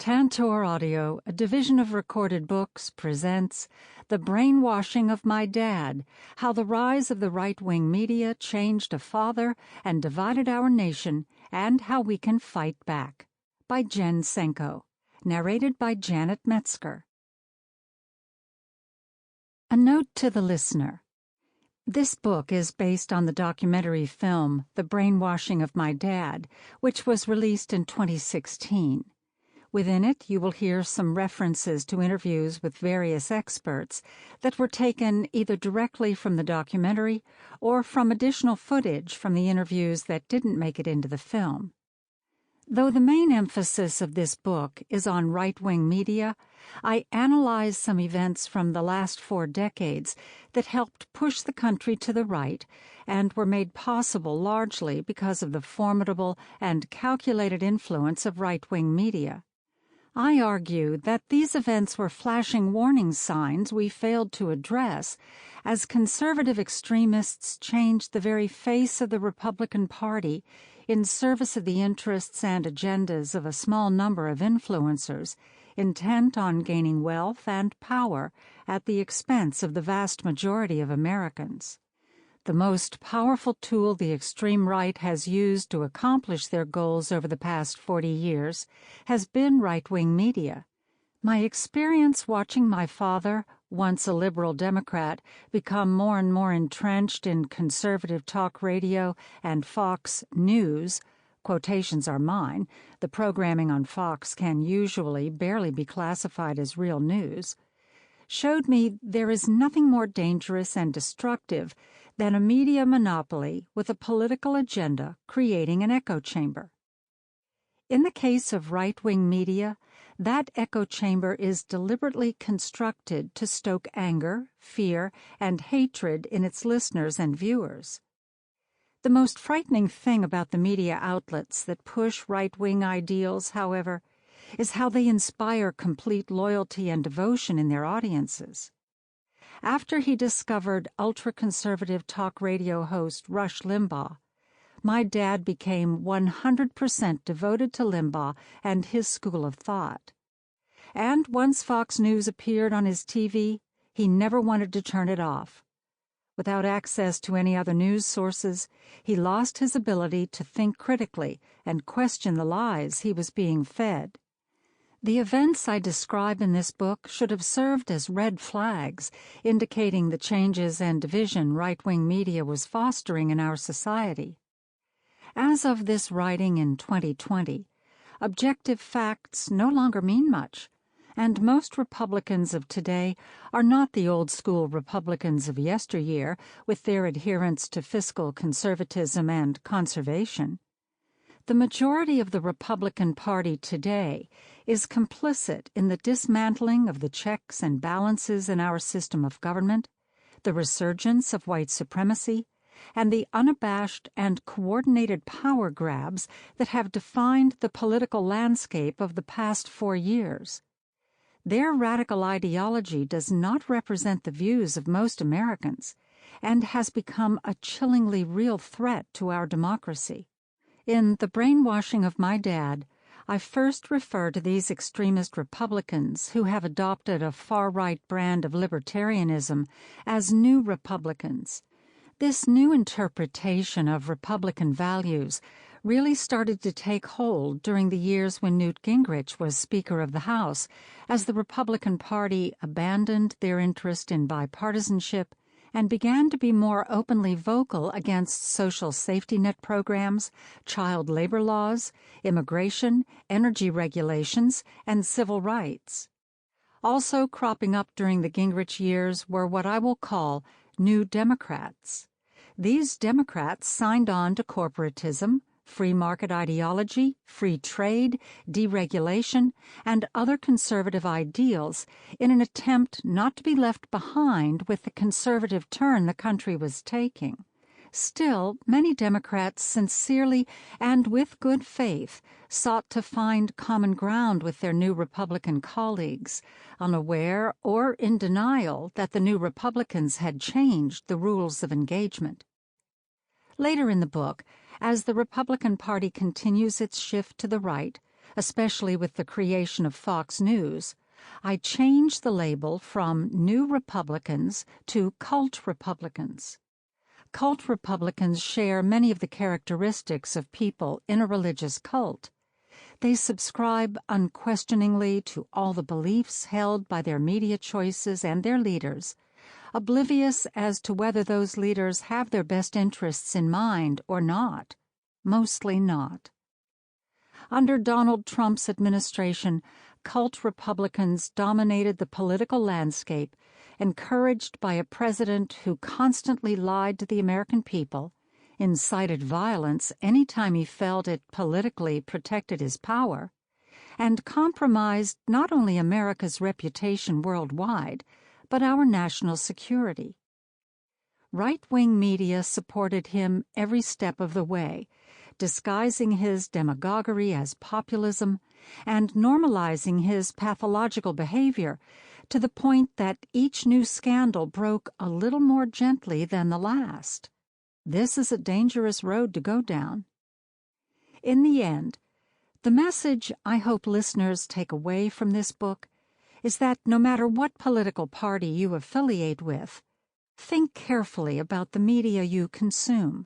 Tantor Audio, a division of Recorded Books, presents The Brainwashing of My Dad, How the Rise of the Right-Wing Media Changed a Father and Divided Our Nation, and How We Can Fight Back, by Jen Senko, narrated by Janet Metzger. A note to the listener. This book is based on the documentary film The Brainwashing of My Dad, which was released in 2016. Within it, you will hear some references to interviews with various experts that were taken either directly from the documentary or from additional footage from the interviews that didn't make it into the film. Though the main emphasis of this book is on right-wing media, I analyze some events from the last 4 decades that helped push the country to the right and were made possible largely because of the formidable and calculated influence of right-wing media. I argue that these events were flashing warning signs we failed to address as conservative extremists changed the very face of the Republican Party in service of the interests and agendas of a small number of influencers intent on gaining wealth and power at the expense of the vast majority of Americans. The most powerful tool the extreme right has used to accomplish their goals over the past 40 years has been right-wing media. My experience watching my father, once a liberal Democrat, become more and more entrenched in conservative talk radio and Fox News — quotations are mine, the programming on Fox can usually barely be classified as real news — showed me there is nothing more dangerous and destructive than a media monopoly with a political agenda creating an echo chamber. In the case of right-wing media, that echo chamber is deliberately constructed to stoke anger, fear, and hatred in its listeners and viewers. The most frightening thing about the media outlets that push right-wing ideals, however, is how they inspire complete loyalty and devotion in their audiences. After he discovered ultra-conservative talk radio host Rush Limbaugh, my dad became 100% devoted to Limbaugh and his school of thought. And once Fox News appeared on his TV, he never wanted to turn it off. Without access to any other news sources, he lost his ability to think critically and question the lies he was being fed. The events I describe in this book should have served as red flags, indicating the changes and division right-wing media was fostering in our society. As of this writing in 2020, objective facts no longer mean much, and most Republicans of today are not the old-school Republicans of yesteryear with their adherence to fiscal conservatism and conservation. The majority of the Republican Party today is complicit in the dismantling of the checks and balances in our system of government, the resurgence of white supremacy, and the unabashed and coordinated power grabs that have defined the political landscape of the past 4 years. Their radical ideology does not represent the views of most Americans and has become a chillingly real threat to our democracy. In The Brainwashing of My Dad, I first refer to these extremist Republicans who have adopted a far-right brand of libertarianism as New Republicans. This new interpretation of Republican values really started to take hold during the years when Newt Gingrich was Speaker of the House, as the Republican Party abandoned their interest in bipartisanship and began to be more openly vocal against social safety net programs, child labor laws, immigration, energy regulations, and civil rights. Also cropping up during the Gingrich years were what I will call New Democrats. These Democrats signed on to corporatism, free market ideology, free trade, deregulation, and other conservative ideals in an attempt not to be left behind with the conservative turn the country was taking. Still, many Democrats sincerely and with good faith sought to find common ground with their New Republican colleagues, unaware or in denial that the New Republicans had changed the rules of engagement. Later in the book, as the Republican Party continues its shift to the right, especially with the creation of Fox News, I changed the label from New Republicans to Cult Republicans. Cult Republicans share many of the characteristics of people in a religious cult. They subscribe unquestioningly to all the beliefs held by their media choices and their leaders, oblivious as to whether those leaders have their best interests in mind or not. Mostly not. Under Donald Trump's administration, cult Republicans dominated the political landscape, encouraged by a president who constantly lied to the American people, incited violence any time he felt it politically protected his power, and compromised not only America's reputation worldwide, but our national security. Right-wing media supported him every step of the way, disguising his demagoguery as populism and normalizing his pathological behavior to the point that each new scandal broke a little more gently than the last. This is a dangerous road to go down. In the end, the message I hope listeners take away from this book is that no matter what political party you affiliate with, think carefully about the media you consume.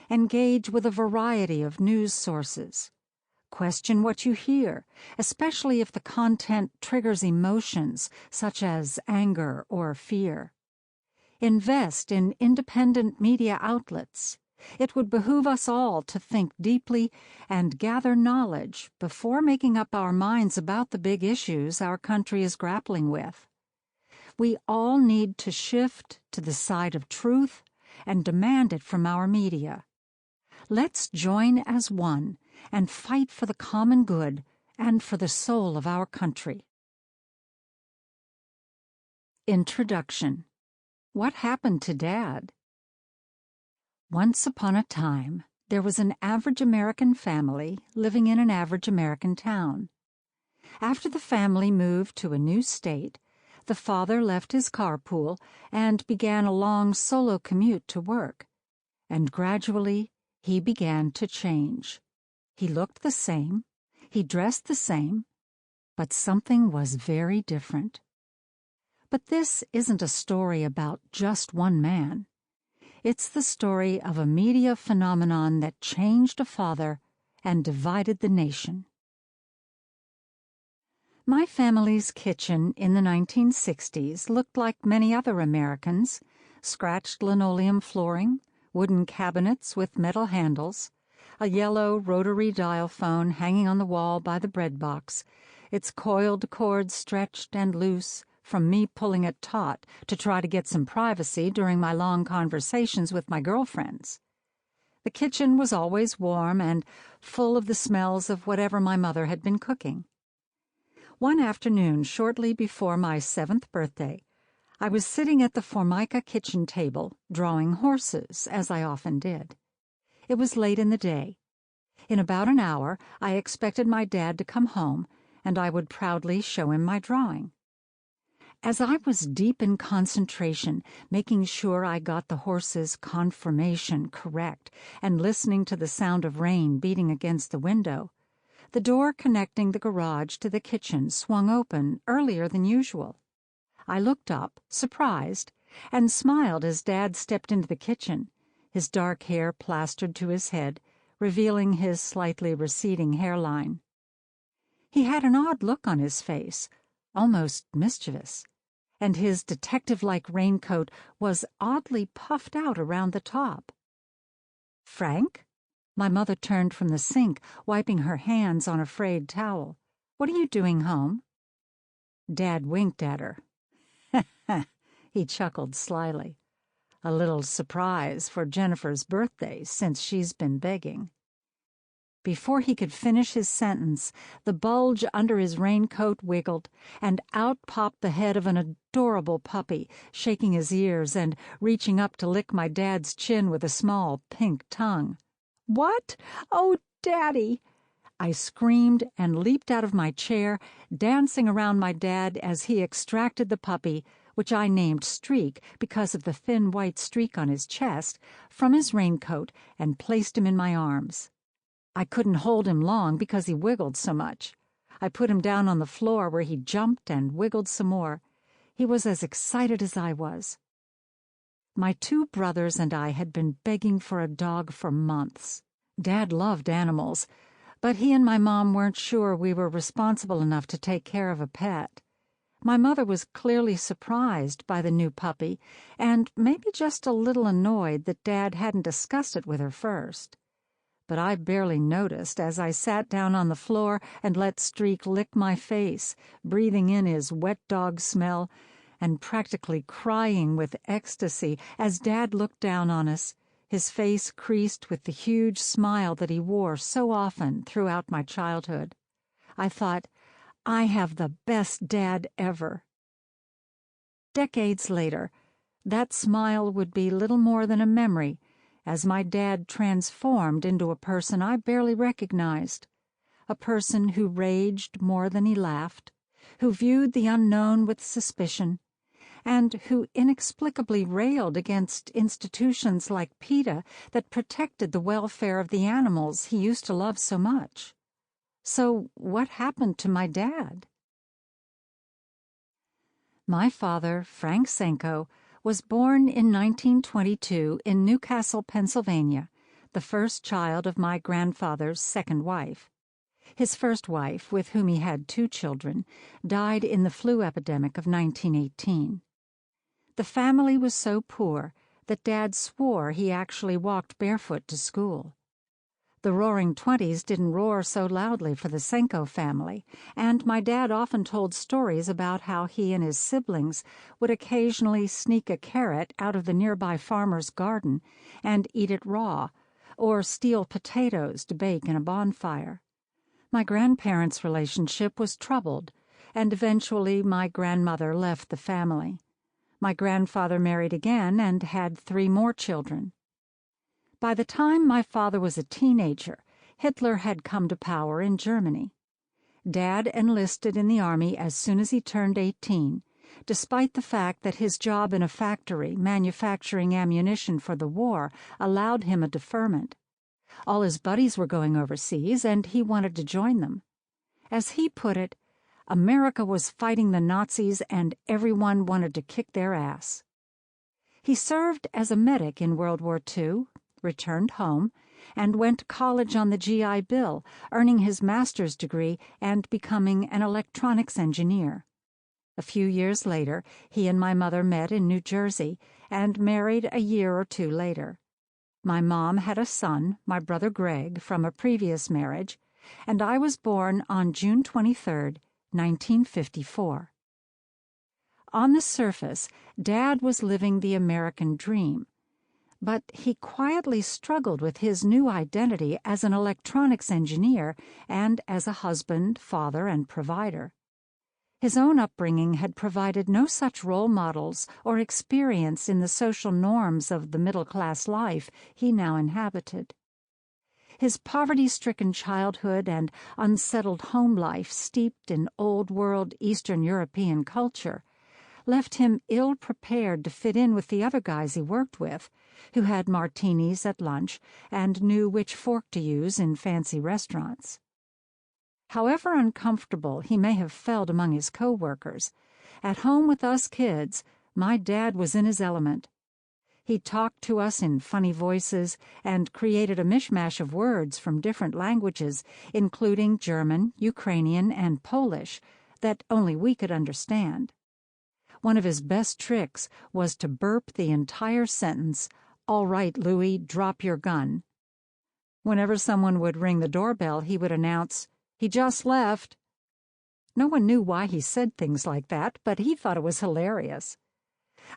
Engage with a variety of news sources. Question what you hear, especially if the content triggers emotions such as anger or fear. Invest in independent media outlets. It would behoove us all to think deeply and gather knowledge before making up our minds about the big issues our country is grappling with. We all need to shift to the side of truth and demand it from our media. Let's join as one and fight for the common good and for the soul of our country. Introduction. What happened to Dad? Once upon a time, there was an average American family living in an average American town. After the family moved to a new state, the father left his carpool and began a long solo commute to work, and gradually he began to change. He looked the same, he dressed the same, but something was very different. But this isn't a story about just one man. It's the story of a media phenomenon that changed a father and divided the nation. My family's kitchen in the 1960s looked like many other Americans: scratched linoleum flooring, wooden cabinets with metal handles, a yellow rotary dial phone hanging on the wall by the bread box, its coiled cord stretched and loose from me pulling it taut to try to get some privacy during my long conversations with my girlfriends. The kitchen was always warm and full of the smells of whatever my mother had been cooking. One afternoon, shortly before my 7th birthday, I was sitting at the Formica kitchen table, drawing horses, as I often did. It was late in the day. In about an hour, I expected my dad to come home, and I would proudly show him my drawing. As I was deep in concentration, making sure I got the horse's conformation correct and listening to the sound of rain beating against the window, the door connecting the garage to the kitchen swung open earlier than usual. I looked up, surprised, and smiled as Dad stepped into the kitchen, his dark hair plastered to his head, revealing his slightly receding hairline. He had an odd look on his face, almost mischievous, and his detective-like raincoat was oddly puffed out around the top. "Frank?" My mother turned from the sink, wiping her hands on a frayed towel. "What are you doing home?" Dad winked at her. He chuckled slyly. "A little surprise for Jennifer's birthday, since she's been begging." Before he could finish his sentence, the bulge under his raincoat wiggled, and out popped the head of an adorable puppy, shaking his ears and reaching up to lick my dad's chin with a small pink tongue. "What? Oh, Daddy!" I screamed and leaped out of my chair, dancing around my dad as he extracted the puppy, which I named Streak because of the thin white streak on his chest, from his raincoat and placed him in my arms. I couldn't hold him long because he wiggled so much. I put him down on the floor where he jumped and wiggled some more. He was as excited as I was. My 2 brothers and I had been begging for a dog for months. Dad loved animals, but he and my mom weren't sure we were responsible enough to take care of a pet. My mother was clearly surprised by the new puppy and maybe just a little annoyed that Dad hadn't discussed it with her first. But I barely noticed as I sat down on the floor and let Streak lick my face, breathing in his wet dog smell and practically crying with ecstasy as Dad looked down on us, his face creased with the huge smile that he wore so often throughout my childhood. I thought, I have the best dad ever. Decades later, that smile would be little more than a memory as my dad transformed into a person I barely recognized, a person who raged more than he laughed, who viewed the unknown with suspicion, and who inexplicably railed against institutions like PETA that protected the welfare of the animals he used to love so much. So what happened to my dad? My father, Frank Senko, was born in 1922 in Newcastle, Pennsylvania, the first child of my grandfather's second wife. His first wife, with whom he had 2 children, died in the flu epidemic of 1918. The family was so poor that Dad swore he actually walked barefoot to school. The Roaring Twenties didn't roar so loudly for the Senko family, and my dad often told stories about how he and his siblings would occasionally sneak a carrot out of the nearby farmer's garden and eat it raw, or steal potatoes to bake in a bonfire. My grandparents' relationship was troubled, and eventually my grandmother left the family. My grandfather married again and had 3 more children. By the time my father was a teenager, Hitler had come to power in Germany. Dad enlisted in the army as soon as he turned 18, despite the fact that his job in a factory manufacturing ammunition for the war allowed him a deferment. All his buddies were going overseas, and he wanted to join them. As he put it, America was fighting the Nazis and everyone wanted to kick their ass. He served as a medic in World War II, returned home, and went to college on the GI Bill, earning his master's degree and becoming an electronics engineer. A few years later, he and my mother met in New Jersey and married a year or 2 later. My mom had a son, my brother Greg, from a previous marriage, and I was born on June 23, 1954. On the surface, Dad was living the American dream, but he quietly struggled with his new identity as an electronics engineer and as a husband, father, and provider. His own upbringing had provided no such role models or experience in the social norms of the middle-class life he now inhabited. His poverty-stricken childhood and unsettled home life steeped in old-world Eastern European culture left him ill-prepared to fit in with the other guys he worked with, who had martinis at lunch and knew which fork to use in fancy restaurants. However uncomfortable he may have felt among his co-workers, at home with us kids, my dad was in his element. He talked to us in funny voices and created a mishmash of words from different languages, including German, Ukrainian, and Polish, that only we could understand. One of his best tricks was to burp the entire sentence, "All right, Louie, drop your gun." Whenever someone would ring the doorbell, he would announce, "He just left." No one knew why he said things like that, but he thought it was hilarious.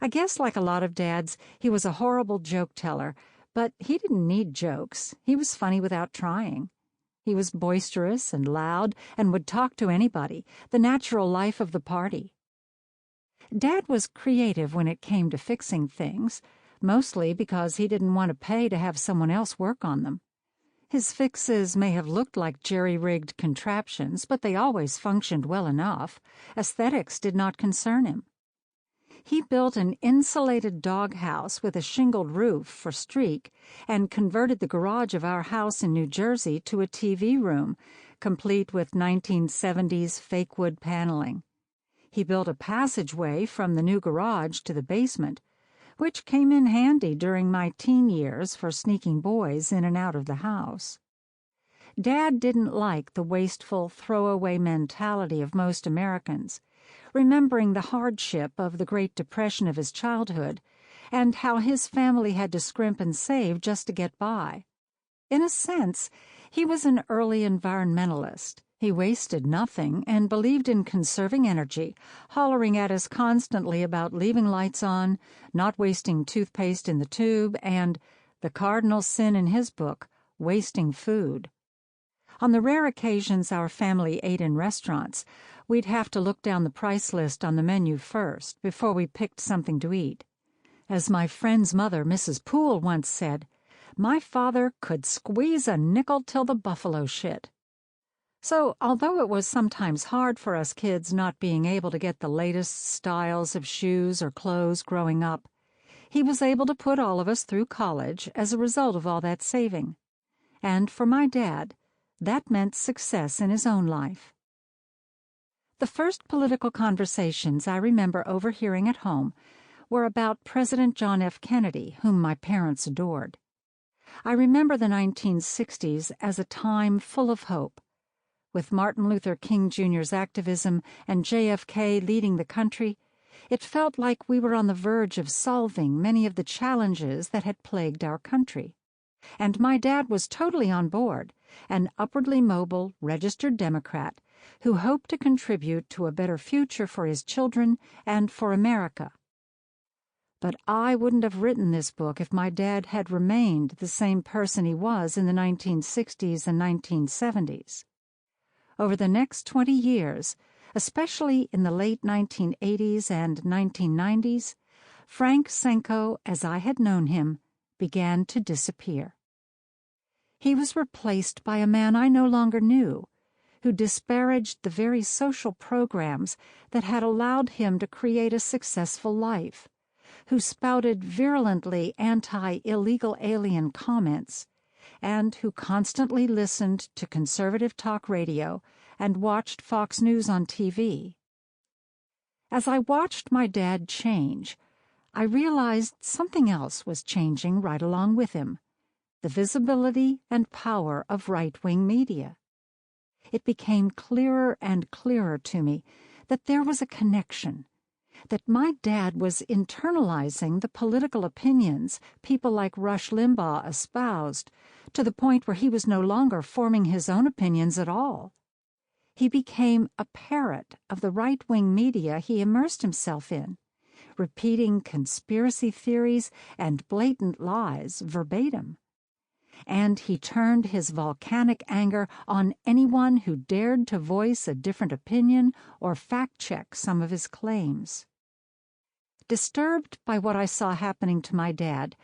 I guess like a lot of dads, he was a horrible joke teller, but he didn't need jokes. He was funny without trying. He was boisterous and loud and would talk to anybody, the natural life of the party. Dad was creative when it came to fixing things, mostly because he didn't want to pay to have someone else work on them. His fixes may have looked like jerry-rigged contraptions, but they always functioned well enough. Aesthetics did not concern him. He built an insulated doghouse with a shingled roof for Streak and converted the garage of our house in New Jersey to a TV room, complete with 1970s fake wood paneling. He built a passageway from the new garage to the basement, which came in handy during my teen years for sneaking boys in and out of the house. Dad didn't like the wasteful, throwaway mentality of most Americans, remembering the hardship of the Great Depression of his childhood and how his family had to scrimp and save just to get by. In a sense, he was an early environmentalist. He wasted nothing and believed in conserving energy, hollering at us constantly about leaving lights on, not wasting toothpaste in the tube, and, the cardinal sin in his book, wasting food. On the rare occasions our family ate in restaurants, we'd have to look down the price list on the menu first before we picked something to eat. As my friend's mother, Mrs. Poole, once said, "My father could squeeze a nickel till the buffalo shit." So, although it was sometimes hard for us kids not being able to get the latest styles of shoes or clothes growing up, he was able to put all of us through college as a result of all that saving. And for my dad, that meant success in his own life. The first political conversations I remember overhearing at home were about President John F. Kennedy, whom my parents adored. I remember the 1960s as a time full of hope. With Martin Luther King Jr.'s activism and JFK leading the country, it felt like we were on the verge of solving many of the challenges that had plagued our country. And my dad was totally on board, an upwardly mobile, registered Democrat who hoped to contribute to a better future for his children and for America. But I wouldn't have written this book if my dad had remained the same person he was in the 1960s and 1970s. Over the next 20 years, especially in the late 1980s and 1990s, Frank Senko, as I had known him, began to disappear. He was replaced by a man I no longer knew, who disparaged the very social programs that had allowed him to create a successful life, who spouted virulently anti-illegal alien comments, and who constantly listened to conservative talk radio and watched Fox News on TV. As I watched my dad change, I realized something else was changing right along with him: the visibility and power of right-wing media. It became clearer and clearer to me that there was a connection, that my dad was internalizing the political opinions people like Rush Limbaugh espoused, to the point where he was no longer forming his own opinions at all. He became a parrot of the right-wing media he immersed himself in, repeating conspiracy theories and blatant lies verbatim. And he turned his volcanic anger on anyone who dared to voice a different opinion or fact-check some of his claims. Disturbed by what I saw happening to my dad,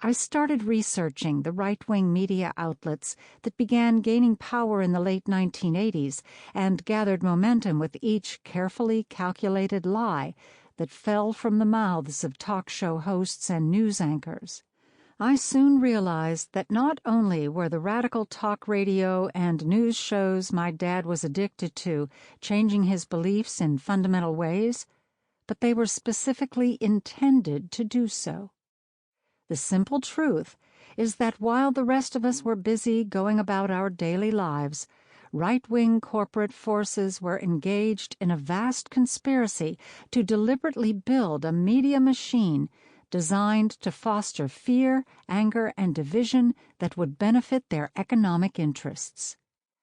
I started researching the right-wing media outlets that began gaining power in the late 1980s and gathered momentum with each carefully calculated lie that fell from the mouths of talk show hosts and news anchors. I soon realized that not only were the radical talk radio and news shows my dad was addicted to changing his beliefs in fundamental ways, but they were specifically intended to do so. The simple truth is that while the rest of us were busy going about our daily lives, right-wing corporate forces were engaged in a vast conspiracy to deliberately build a media machine designed to foster fear, anger, and division that would benefit their economic interests.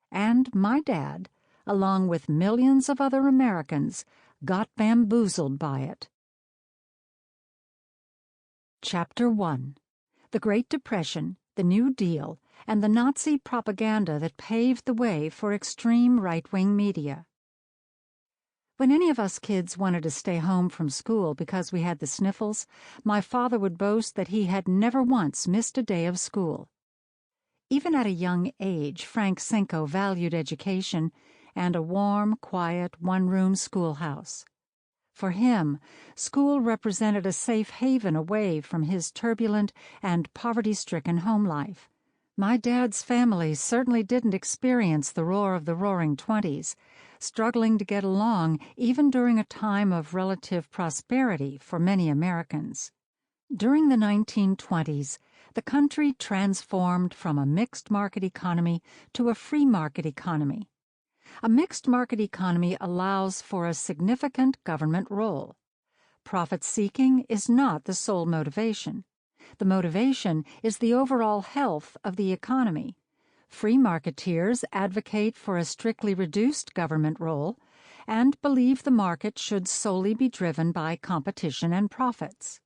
And my dad, along with millions of other Americans, got bamboozled by it. Chapter 1. The Great Depression, the New Deal, and the Nazi propaganda that paved the way for extreme right-wing media. When any of us kids wanted to stay home from school because we had the sniffles, my father would boast that he had never once missed a day of school. Even at a young age, Frank Senko valued education and a warm, quiet, one-room schoolhouse. For him, school represented a safe haven away from his turbulent and poverty-stricken home life. My dad's family certainly didn't experience the roar of the Roaring Twenties, struggling to get along even during a time of relative prosperity for many Americans. During the 1920s, the country transformed from a mixed market economy to a free market economy. A mixed market economy allows for a significant government role. Profit-seeking is not the sole motivation. The motivation is the overall health of the economy. Free marketeers advocate for a strictly reduced government role and believe the market should solely be driven by competition and profits.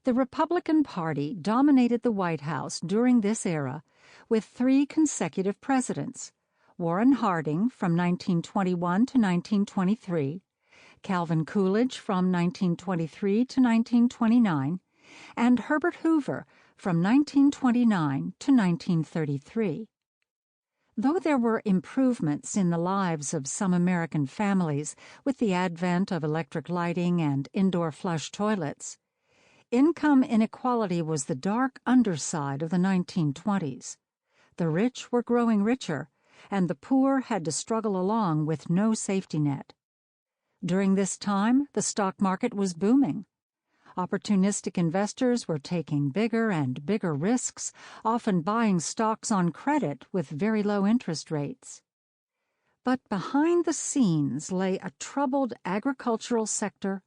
The Republican Party dominated the White House during this era with 3 consecutive presidents: Warren Harding from 1921 to 1923, Calvin Coolidge from 1923 to 1929, and Herbert Hoover from 1929 to 1933. Though there were improvements in the lives of some American families with the advent of electric lighting and indoor flush toilets, income inequality was the dark underside of the 1920s. The rich were growing richer, and the poor had to struggle along with no safety net. During this time, the stock market was booming. Opportunistic investors were taking bigger and bigger risks, often buying stocks on credit with very low interest rates. But behind the scenes lay a troubled agricultural sector,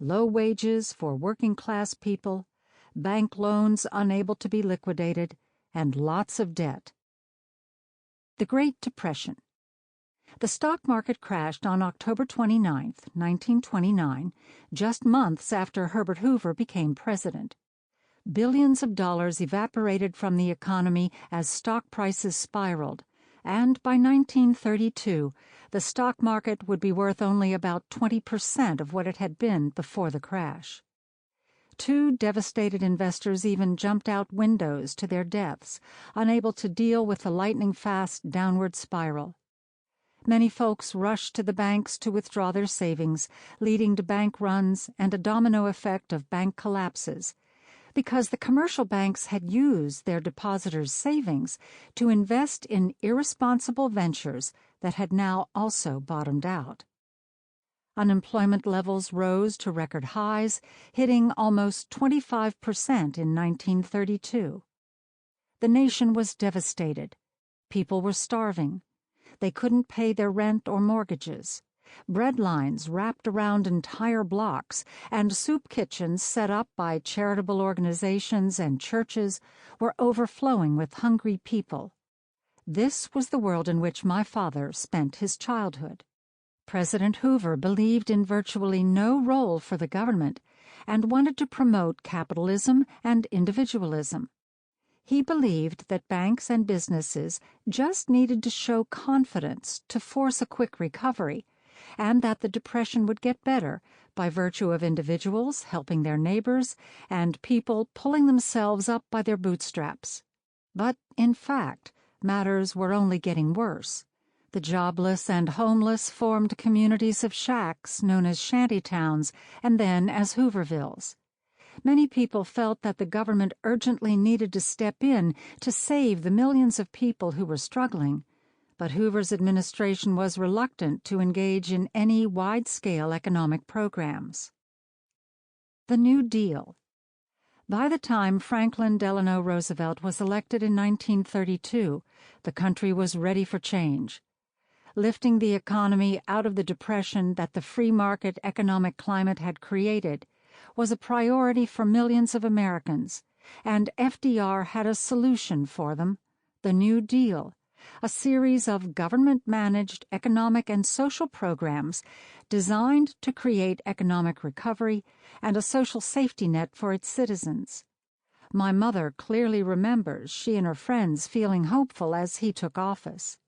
low wages for working-class people, bank loans unable to be liquidated, and lots of debt. The Great Depression. The stock market crashed on October 29, 1929, just months after Herbert Hoover became president. Billions of dollars evaporated from the economy as stock prices spiraled, and by 1932, the stock market would be worth only about 20% of what it had been before the crash. 2 devastated investors even jumped out windows to their deaths, unable to deal with the lightning-fast downward spiral. Many folks rushed to the banks to withdraw their savings, leading to bank runs and a domino effect of bank collapses, because the commercial banks had used their depositors' savings to invest in irresponsible ventures that had now also bottomed out. Unemployment levels rose to record highs, hitting almost 25% in 1932. The nation was devastated. People were starving. They couldn't pay their rent or mortgages. Bread lines wrapped around entire blocks, and soup kitchens set up by charitable organizations and churches were overflowing with hungry people. This was the world in which my father spent his childhood. President Hoover believed in virtually no role for the government and wanted to promote capitalism and individualism. He believed that banks and businesses just needed to show confidence to force a quick recovery, and that the Depression would get better by virtue of individuals helping their neighbors and people pulling themselves up by their bootstraps. But, in fact, matters were only getting worse. The jobless and homeless formed communities of shacks known as shantytowns and then as Hoovervilles. Many people felt that the government urgently needed to step in to save the millions of people who were struggling, but Hoover's administration was reluctant to engage in any wide-scale economic programs. The New Deal. By the time Franklin Delano Roosevelt was elected in 1932, the country was ready for change. Lifting the economy out of the depression that the free market economic climate had created was a priority for millions of Americans, and FDR had a solution for them: the New Deal, a series of government-managed economic and social programs designed to create economic recovery and a social safety net for its citizens. My mother clearly remembers she and her friends feeling hopeful as he took office.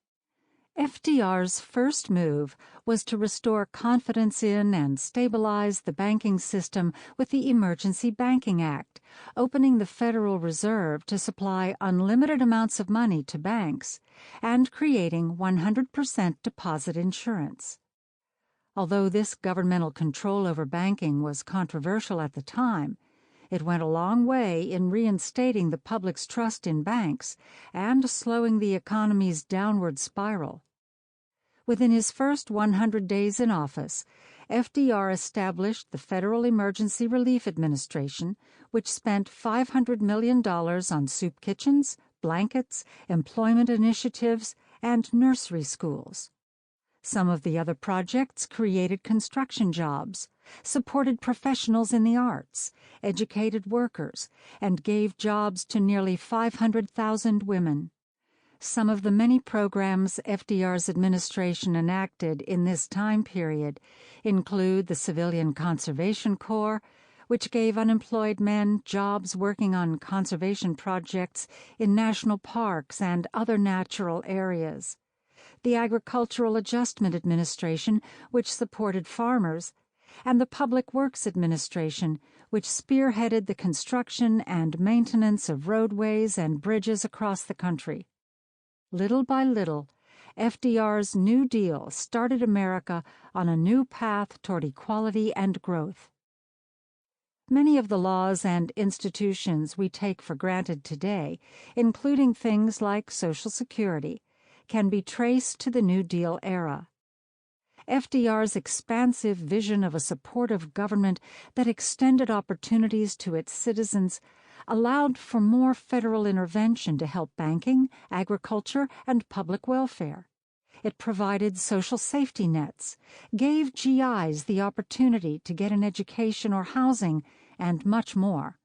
FDR's first move was to restore confidence in and stabilize the banking system with the Emergency Banking Act, opening the Federal Reserve to supply unlimited amounts of money to banks, and creating 100% deposit insurance. Although this governmental control over banking was controversial at the time, it went a long way in reinstating the public's trust in banks and slowing the economy's downward spiral. Within his first 100 days in office, FDR established the Federal Emergency Relief Administration, which spent $500 million on soup kitchens, blankets, employment initiatives, and nursery schools. Some of the other projects created construction jobs, supported professionals in the arts, educated workers, and gave jobs to nearly 500,000 women. Some of the many programs FDR's administration enacted in this time period include the Civilian Conservation Corps, which gave unemployed men jobs working on conservation projects in national parks and other natural areas, the Agricultural Adjustment Administration, which supported farmers, and the Public Works Administration, which spearheaded the construction and maintenance of roadways and bridges across the country. Little by little, FDR's New Deal started America on a new path toward equality and growth. Many of the laws and institutions we take for granted today, including things like Social Security, can be traced to the New Deal era. FDR's expansive vision of a supportive government that extended opportunities to its citizens allowed for more federal intervention to help banking, agriculture, and public welfare. It provided social safety nets, gave GIs the opportunity to get an education or housing, and much more.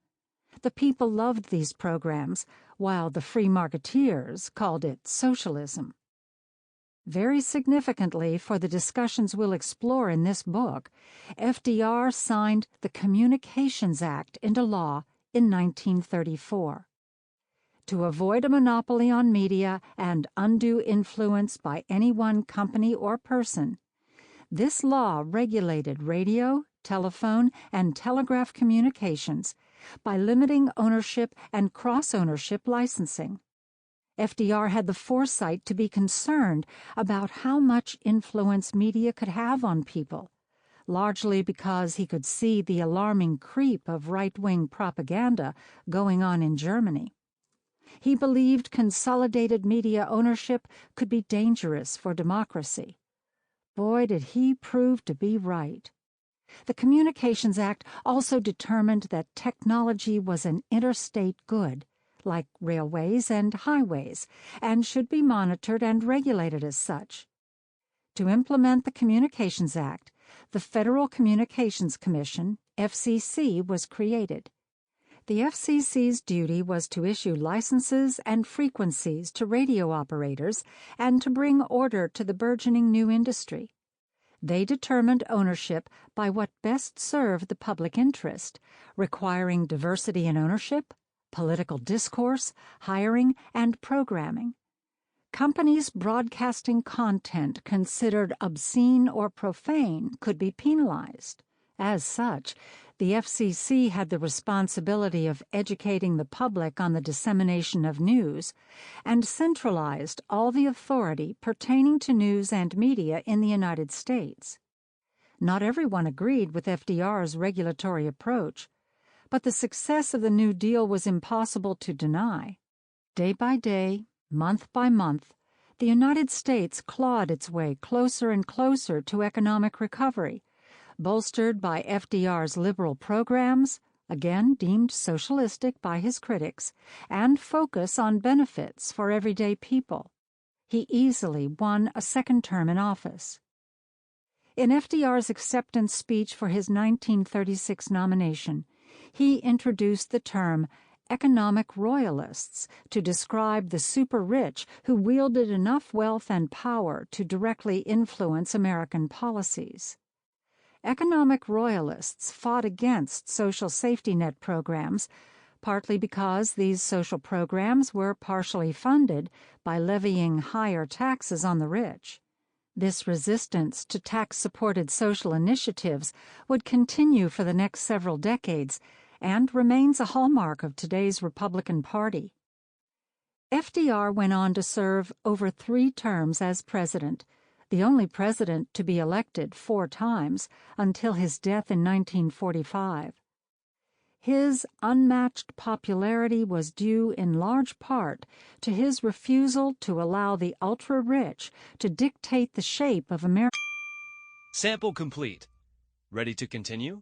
The people loved these programs, while the free marketeers called it socialism. Very significantly for the discussions we'll explore in this book, FDR signed the Communications Act into law in 1934. To avoid a monopoly on media and undue influence by any one company or person, this law regulated radio, telephone, and telegraph communications by limiting ownership and cross-ownership licensing. FDR had the foresight to be concerned about how much influence media could have on people, largely because he could see the alarming creep of right-wing propaganda going on in Germany. He believed consolidated media ownership could be dangerous for democracy. Boy, did he prove to be right. The Communications Act also determined that technology was an interstate good, like railways and highways, and should be monitored and regulated as such. To implement the Communications Act, the Federal Communications Commission, FCC, was created. The FCC's duty was to issue licenses and frequencies to radio operators and to bring order to the burgeoning new industry. They determined ownership by what best served the public interest, requiring diversity in ownership, political discourse, hiring, and programming. Companies broadcasting content considered obscene or profane could be penalized. As such, the FCC had the responsibility of educating the public on the dissemination of news and centralized all the authority pertaining to news and media in the United States. Not everyone agreed with FDR's regulatory approach, but the success of the New Deal was impossible to deny. Day by day, month by month, the United States clawed its way closer and closer to economic recovery, bolstered by FDR's liberal programs, again deemed socialistic by his critics, and focus on benefits for everyday people. He easily won a second term in office. In FDR's acceptance speech for his 1936 nomination, he introduced the term economic royalists to describe the super-rich who wielded enough wealth and power to directly influence American policies. Economic royalists fought against social safety net programs, partly because these social programs were partially funded by levying higher taxes on the rich. This resistance to tax-supported social initiatives would continue for the next several decades and remains a hallmark of today's Republican Party. FDR went on to serve over 3 terms as president, the only president to be elected 4 times until his death in 1945. His unmatched popularity was due in large part to his refusal to allow the ultra-rich to dictate the shape of America. Sample complete. Ready to continue?